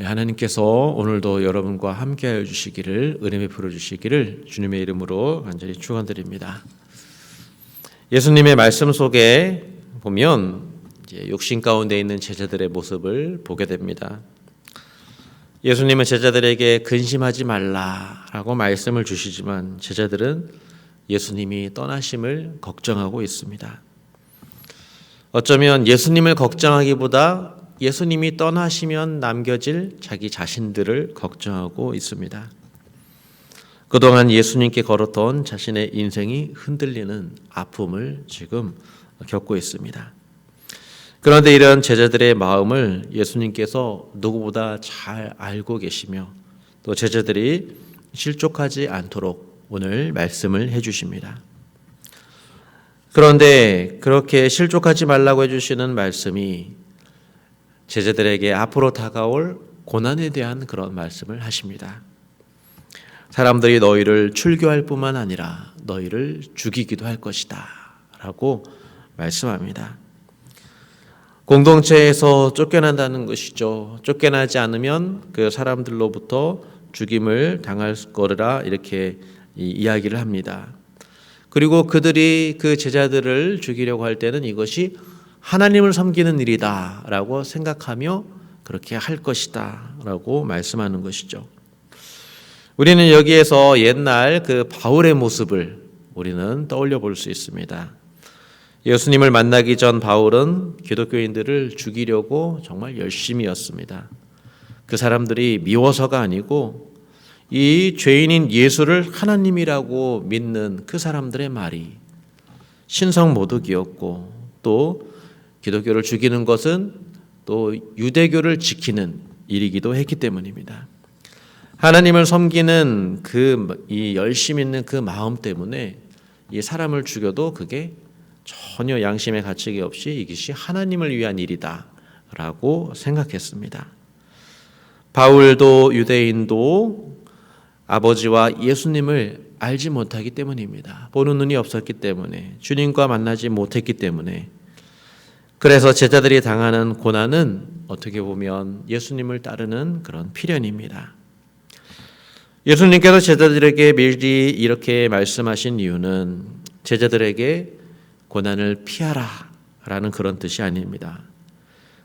하나님께서 오늘도 여러분과 함께하여 주시기를, 은혜 베풀어 주시기를 주님의 이름으로 간절히 축원드립니다. 예수님의 말씀 속에 보면 이제 육신 가운데 있는 제자들의 모습을 보게 됩니다. 예수님은 제자들에게 근심하지 말라라고 말씀을 주시지만 제자들은 예수님이 떠나심을 걱정하고 있습니다. 어쩌면 예수님을 걱정하기보다 예수님이 떠나시면 남겨질 자기 자신들을 걱정하고 있습니다. 그동안 예수님께 걸었던 자신의 인생이 흔들리는 아픔을 지금 겪고 있습니다. 그런데 이런 제자들의 마음을 예수님께서 누구보다 잘 알고 계시며 또 제자들이 실족하지 않도록 오늘 말씀을 해주십니다. 그런데 그렇게 실족하지 말라고 해주시는 말씀이 제자들에게 앞으로 다가올 고난에 대한 그런 말씀을 하십니다. 사람들이 너희를 출교할 뿐만 아니라 너희를 죽이기도 할 것이다 라고 말씀합니다. 공동체에서 쫓겨난다는 것이죠. 쫓겨나지 않으면 그 사람들로부터 죽임을 당할 거라 이렇게 이야기를 합니다. 그리고 그들이 그 제자들을 죽이려고 할 때는 이것이 하나님을 섬기는 일이다 라고 생각하며 그렇게 할 것이다 라고 말씀하는 것이죠. 우리는 여기에서 옛날 그 바울의 모습을 우리는 떠올려 볼 수 있습니다. 예수님을 만나기 전 바울은 기독교인들을 죽이려고 정말 열심이었습니다. 그 사람들이 미워서가 아니고 이 죄인인 예수를 하나님이라고 믿는 그 사람들의 말이 신성모독이었고 또 기독교를 죽이는 것은 또 유대교를 지키는 일이기도 했기 때문입니다. 하나님을 섬기는 이 열심 있는 그 마음 때문에 이 사람을 죽여도 그게 전혀 양심의 가책이 없이 이것이 하나님을 위한 일이다라고 생각했습니다. 바울도 유대인도 아버지와 예수님을 알지 못하기 때문입니다. 보는 눈이 없었기 때문에 주님과 만나지 못했기 때문에 그래서 제자들이 당하는 고난은 어떻게 보면 예수님을 따르는 그런 필연입니다. 예수님께서 제자들에게 미리 이렇게 말씀하신 이유는 제자들에게 고난을 피하라 라는 그런 뜻이 아닙니다.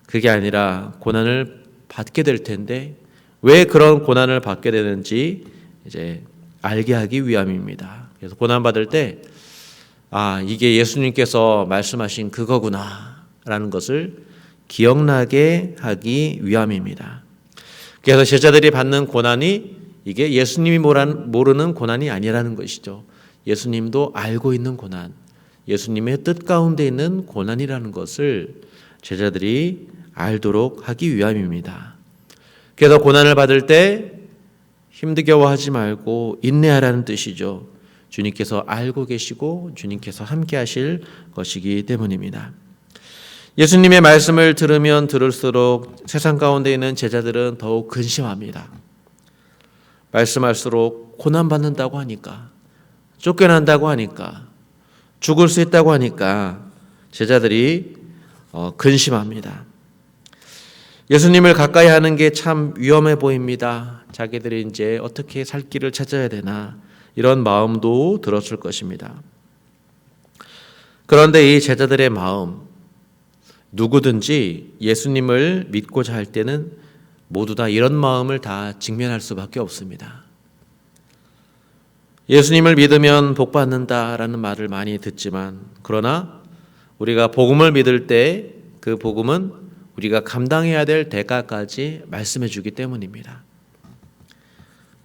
그게 아니라 고난을 받게 될 텐데 왜 그런 고난을 받게 되는지 이제 알게 하기 위함입니다. 그래서 고난 받을 때 이게 예수님께서 말씀하신 그거구나 라는 것을 기억나게 하기 위함입니다. 그래서 제자들이 받는 고난이 이게 예수님이 모르는 고난이 아니라는 것이죠. 예수님도 알고 있는 고난, 예수님의 뜻 가운데 있는 고난이라는 것을 제자들이 알도록 하기 위함입니다. 그래서 고난을 받을 때 힘들게워하지 말고 인내하라는 뜻이죠. 주님께서 알고 계시고 주님께서 함께 하실 것이기 때문입니다. 예수님의 말씀을 들으면 들을수록 세상 가운데 있는 제자들은 더욱 근심합니다. 말씀할수록 고난받는다고 하니까, 쫓겨난다고 하니까, 죽을 수 있다고 하니까 제자들이 근심합니다. 예수님을 가까이 하는 게 참 위험해 보입니다. 자기들이 이제 어떻게 살 길을 찾아야 되나 이런 마음도 들었을 것입니다. 그런데 이 제자들의 마음, 누구든지 예수님을 믿고자 할 때는 모두 다 이런 마음을 다 직면할 수밖에 없습니다. 예수님을 믿으면 복 받는다라는 말을 많이 듣지만 그러나 우리가 복음을 믿을 때 그 복음은 우리가 감당해야 될 대가까지 말씀해 주기 때문입니다.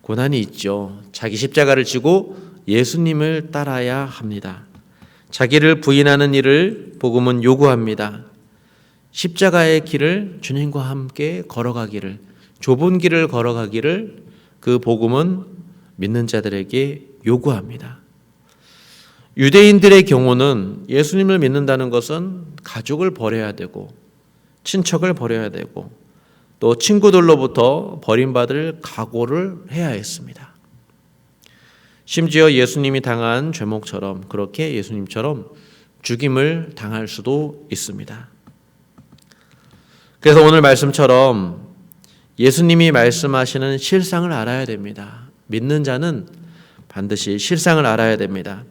고난이 있죠. 자기 십자가를 지고 예수님을 따라야 합니다. 자기를 부인하는 일을 복음은 요구합니다. 십자가의 길을 주님과 함께 걸어가기를, 좁은 길을 걸어가기를 그 복음은 믿는 자들에게 요구합니다. 유대인들의 경우는 예수님을 믿는다는 것은 가족을 버려야 되고 친척을 버려야 되고 또 친구들로부터 버림받을 각오를 해야 했습니다. 심지어 예수님이 당한 죄목처럼 그렇게 예수님처럼 죽임을 당할 수도 있습니다. 그래서 오늘 말씀처럼 예수님이 말씀하시는 실상을 알아야 됩니다. 믿는 자는 반드시 실상을 알아야 됩니다.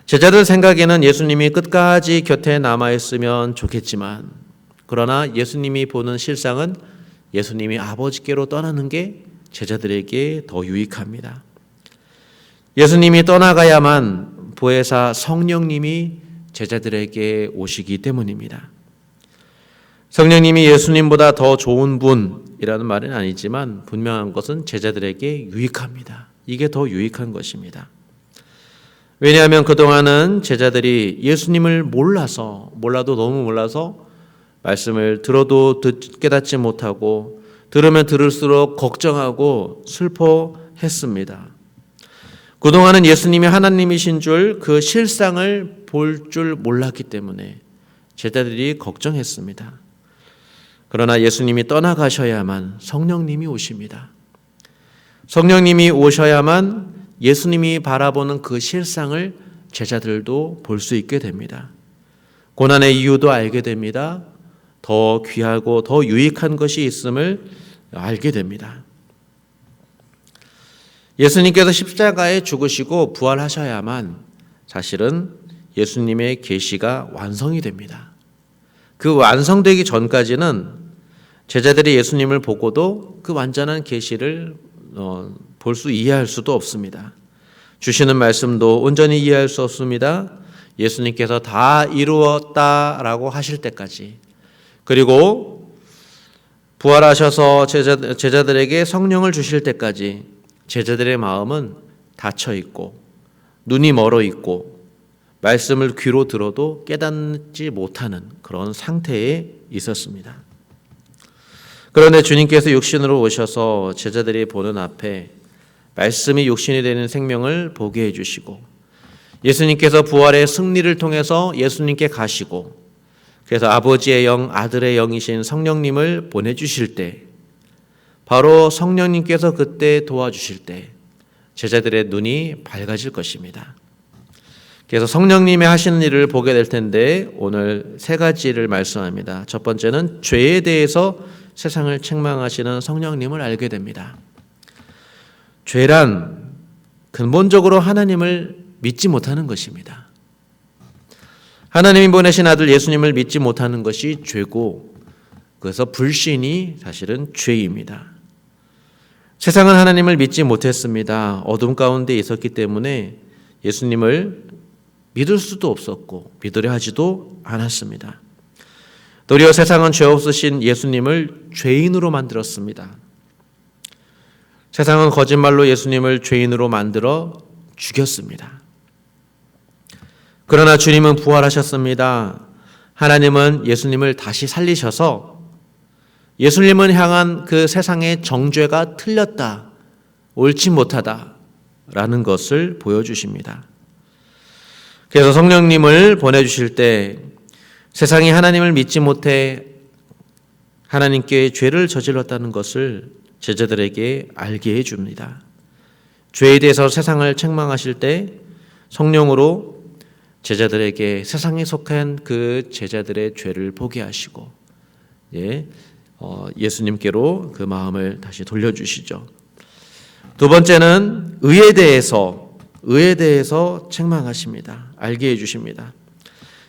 제자들 생각에는 예수님이 끝까지 곁에 남아있으면 좋겠지만, 그러나 예수님이 보는 실상은 예수님이 아버지께로 떠나는 게 제자들에게 더 유익합니다. 예수님이 떠나가야만 보혜사 성령님이 제자들에게 오시기 때문입니다. 성령님이 예수님보다 더 좋은 분이라는 말은 아니지만 분명한 것은 제자들에게 유익합니다. 이게 더 유익한 것입니다. 왜냐하면 그동안은 제자들이 예수님을 몰라도 너무 몰라서 말씀을 들어도 깨닫지 못하고 들으면 들을수록 걱정하고 슬퍼했습니다. 그동안은 예수님이 하나님이신 줄 그 실상을 볼 줄 몰랐기 때문에 제자들이 걱정했습니다. 그러나 예수님이 떠나가셔야만 성령님이 오십니다. 성령님이 오셔야만 예수님이 바라보는 그 실상을 제자들도 볼 수 있게 됩니다. 고난의 이유도 알게 됩니다. 더 귀하고 더 유익한 것이 있음을 알게 됩니다. 예수님께서 십자가에 죽으시고 부활하셔야만 사실은 예수님의 계시가 완성이 됩니다. 그 완성되기 전까지는 제자들이 예수님을 보고도 그 완전한 계시를 볼 수 이해할 수도 없습니다. 주시는 말씀도 온전히 이해할 수 없습니다. 예수님께서 다 이루었다라고 하실 때까지, 그리고 부활하셔서 제자들에게 성령을 주실 때까지 제자들의 마음은 닫혀 있고 눈이 멀어 있고 말씀을 귀로 들어도 깨닫지 못하는 그런 상태에 있었습니다. 그런데 주님께서 육신으로 오셔서 제자들이 보는 앞에 말씀이 육신이 되는 생명을 보게 해주시고, 예수님께서 부활의 승리를 통해서 예수님께 가시고, 그래서 아버지의 영, 아들의 영이신 성령님을 보내주실 때, 바로 성령님께서 그때 도와주실 때 제자들의 눈이 밝아질 것입니다. 그래서 성령님이 하시는 일을 보게 될 텐데 오늘 세 가지를 말씀합니다. 첫 번째는 죄에 대해서 세상을 책망하시는 성령님을 알게 됩니다. 죄란 근본적으로 하나님을 믿지 못하는 것입니다. 하나님이 보내신 아들 예수님을 믿지 못하는 것이 죄고, 그래서 불신이 사실은 죄입니다. 세상은 하나님을 믿지 못했습니다. 어둠 가운데 있었기 때문에 예수님을 믿을 수도 없었고 믿으려 하지도 않았습니다. 도리어 세상은 죄 없으신 예수님을 죄인으로 만들었습니다. 세상은 거짓말로 예수님을 죄인으로 만들어 죽였습니다. 그러나 주님은 부활하셨습니다. 하나님은 예수님을 다시 살리셔서 예수님을 향한 그 세상의 정죄가 틀렸다, 옳지 못하다라는 것을 보여주십니다. 그래서 성령님을 보내주실 때 세상이 하나님을 믿지 못해 하나님께 죄를 저질렀다는 것을 제자들에게 알게 해줍니다. 죄에 대해서 세상을 책망하실 때 성령으로 제자들에게 세상에 속한 그 제자들의 죄를 보게 하시고 예수님께로 그 마음을 다시 돌려주시죠. 두 번째는 의에 대해서 책망하십니다. 알게 해주십니다.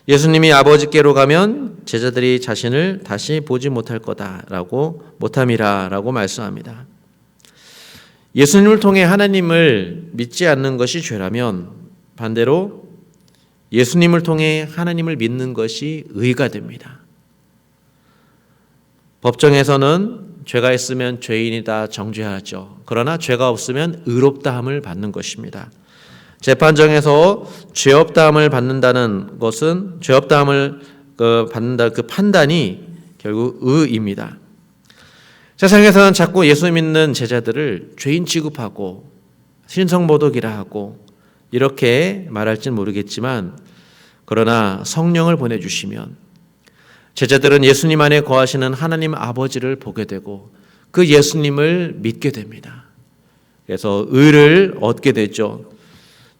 예수님이 아버지께로 가면 제자들이 자신을 다시 보지 못할 거다라고 못함이라라고 말씀합니다. 예수님을 통해 하나님을 믿지 않는 것이 죄라면 반대로 예수님을 통해 하나님을 믿는 것이 의가 됩니다. 법정에서는 죄가 있으면 죄인이다 정죄하죠. 그러나 죄가 없으면 의롭다함을 받는 것입니다. 재판정에서 죄 없다함을 받는다는 것은 죄 없다함을 받는다 그 판단이 결국 의입니다. 세상에서는 자꾸 예수 믿는 제자들을 죄인 취급하고 신성모독이라 하고 이렇게 말할지는 모르겠지만, 그러나 성령을 보내주시면 제자들은 예수님 안에 거하시는 하나님 아버지를 보게 되고 그 예수님을 믿게 됩니다. 그래서 의를 얻게 되죠.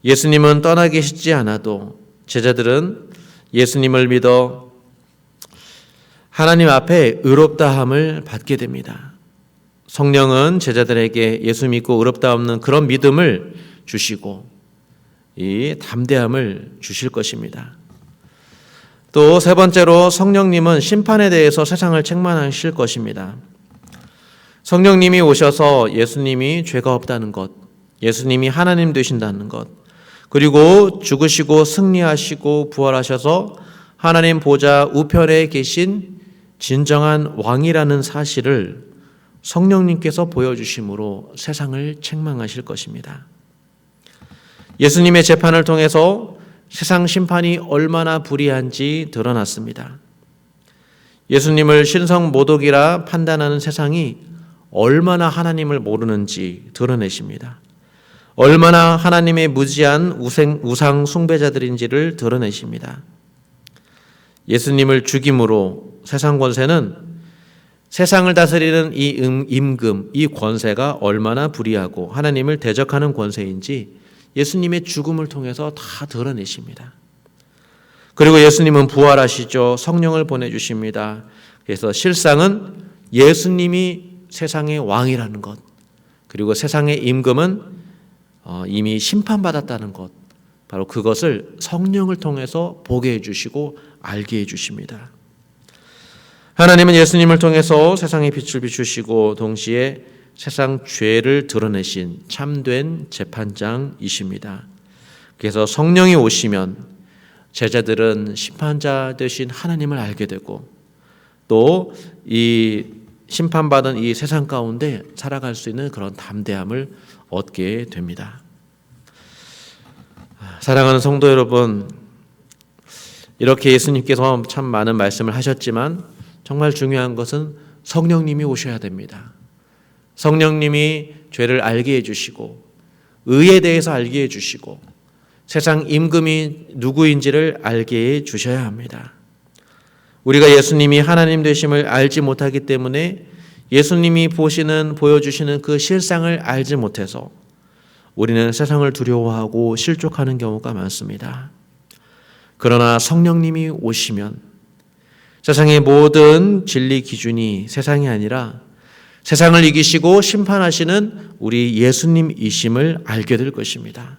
예수님은 떠나 계시지 않아도 제자들은 예수님을 믿어 하나님 앞에 의롭다함을 받게 됩니다. 성령은 제자들에게 예수 믿고 의롭다 없는 그런 믿음을 주시고 이 담대함을 주실 것입니다. 또 세 번째로 성령님은 심판에 대해서 세상을 책망하실 것입니다. 성령님이 오셔서 예수님이 죄가 없다는 것, 예수님이 하나님 되신다는 것, 그리고 죽으시고 승리하시고 부활하셔서 하나님 보좌 우편에 계신 진정한 왕이라는 사실을 성령님께서 보여주심으로 세상을 책망하실 것입니다. 예수님의 재판을 통해서 세상 심판이 얼마나 불의한지 드러났습니다. 예수님을 신성 모독이라 판단하는 세상이 얼마나 하나님을 모르는지 드러내십니다. 얼마나 하나님의 무지한 우상 숭배자들인지를 드러내십니다. 예수님을 죽임으로 세상 권세는 세상을 다스리는 이 임금, 이 권세가 얼마나 불의하고 하나님을 대적하는 권세인지 예수님의 죽음을 통해서 다 드러내십니다. 그리고 예수님은 부활하시죠. 성령을 보내주십니다. 그래서 실상은 예수님이 세상의 왕이라는 것, 그리고 세상의 임금은 이미 심판받았다는 것, 바로 그것을 성령을 통해서 보게 해주시고 알게 해주십니다. 하나님은 예수님을 통해서 세상의 빛을 비추시고 동시에 세상 죄를 드러내신 참된 재판장이십니다. 그래서 성령이 오시면 제자들은 심판자 되신 하나님을 알게 되고 또 이 심판받은 이 세상 가운데 살아갈 수 있는 그런 담대함을 얻게 됩니다. 사랑하는 성도 여러분, 이렇게 예수님께서 참 많은 말씀을 하셨지만 정말 중요한 것은 성령님이 오셔야 됩니다. 성령님이 죄를 알게 해주시고 의에 대해서 알게 해주시고 세상 임금이 누구인지를 알게 해주셔야 합니다. 우리가 예수님이 하나님 되심을 알지 못하기 때문에 예수님이 보여주시는 그 실상을 알지 못해서 우리는 세상을 두려워하고 실족하는 경우가 많습니다. 그러나 성령님이 오시면 세상의 모든 진리 기준이 세상이 아니라 세상을 이기시고 심판하시는 우리 예수님이심을 알게 될 것입니다.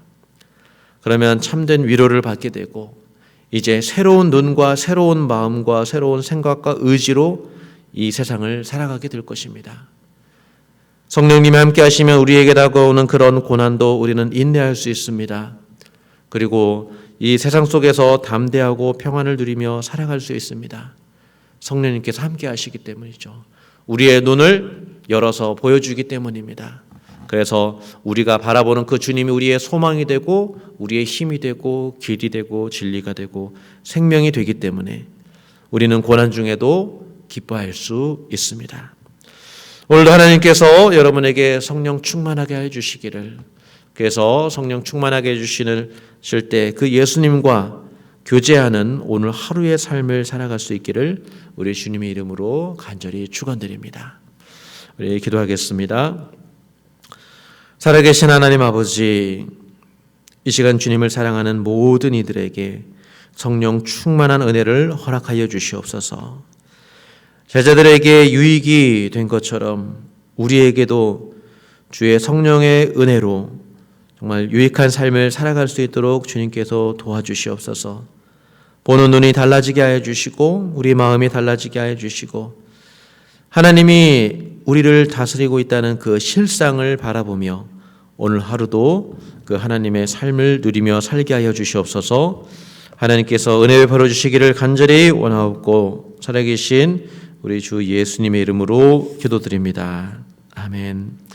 그러면 참된 위로를 받게 되고 이제 새로운 눈과 새로운 마음과 새로운 생각과 의지로 이 세상을 살아가게 될 것입니다. 성령님이 함께 하시면 우리에게 다가오는 그런 고난도 우리는 인내할 수 있습니다. 그리고 이 세상 속에서 담대하고 평안을 누리며 살아갈 수 있습니다. 성령님께서 함께 하시기 때문이죠. 우리의 눈을 열어서 보여주기 때문입니다. 그래서 우리가 바라보는 그 주님이 우리의 소망이 되고 우리의 힘이 되고 길이 되고 진리가 되고 생명이 되기 때문에 우리는 고난 중에도 기뻐할 수 있습니다. 오늘도 하나님께서 여러분에게 성령 충만하게 해주시기를, 그래서 성령 충만하게 해주실 때 그 예수님과 교제하는 오늘 하루의 삶을 살아갈 수 있기를 우리 주님의 이름으로 간절히 축원드립니다. 우리 기도하겠습니다. 살아계신 하나님 아버지, 이 시간 주님을 사랑하는 모든 이들에게 성령 충만한 은혜를 허락하여 주시옵소서. 제자들에게 유익이 된 것처럼 우리에게도 주의 성령의 은혜로 정말 유익한 삶을 살아갈 수 있도록 주님께서 도와주시옵소서. 보는 눈이 달라지게 하여 주시고 우리 마음이 달라지게 하여 주시고 하나님이 우리를 다스리고 있다는 그 실상을 바라보며 오늘 하루도 그 하나님의 삶을 누리며 살게 하여 주시옵소서. 하나님께서 은혜를 베풀어 주시기를 간절히 원하옵고 살아계신 우리 주 예수님의 이름으로 기도드립니다. 아멘.